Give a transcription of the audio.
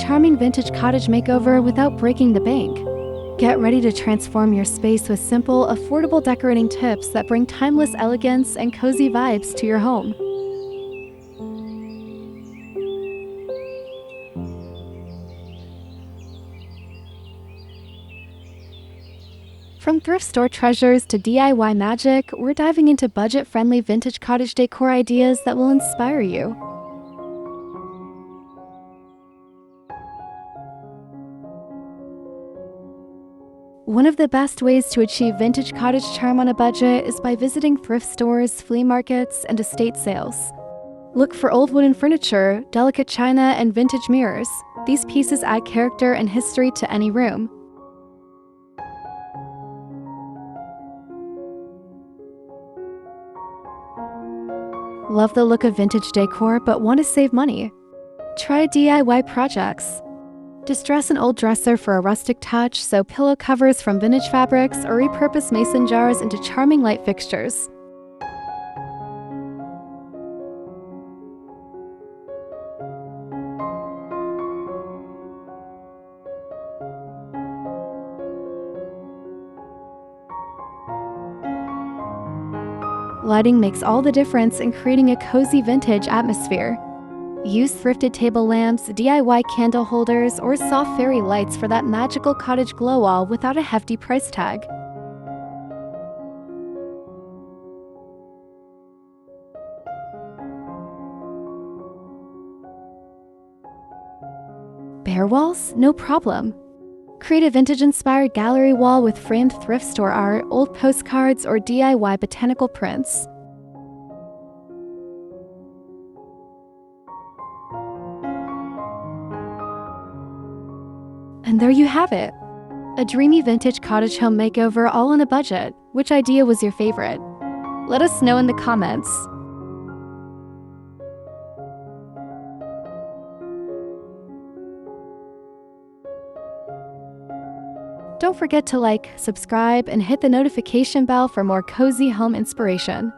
charming vintage cottage makeover without breaking the bank. Get ready to transform your space with simple, affordable decorating tips that bring timeless elegance and cozy vibes to your home. From thrift store treasures to DIY magic, we're diving into budget-friendly vintage cottage decor ideas that will inspire you. One of the best ways to achieve vintage cottage charm on a budget is by visiting thrift stores, flea markets, and estate sales. Look for old wooden furniture, delicate china, and vintage mirrors. These pieces add character and history to any room. Love the look of vintage decor but want to save money? Try DIY projects. Distress an old dresser for a rustic touch, sew pillow covers from vintage fabrics, or repurpose mason jars into charming light fixtures. Lighting makes all the difference in creating a cozy vintage atmosphere. Use thrifted table lamps, DIY candle holders, or soft fairy lights for that magical cottage glow all without a hefty price tag. Bare walls? No problem. Create a vintage-inspired gallery wall with framed thrift store art, old postcards, or DIY botanical prints. And there you have it! A dreamy vintage cottage home makeover all on a budget. Which idea was your favorite? Let us know in the comments. Don't forget to like, subscribe, and hit the notification bell for more cozy home inspiration.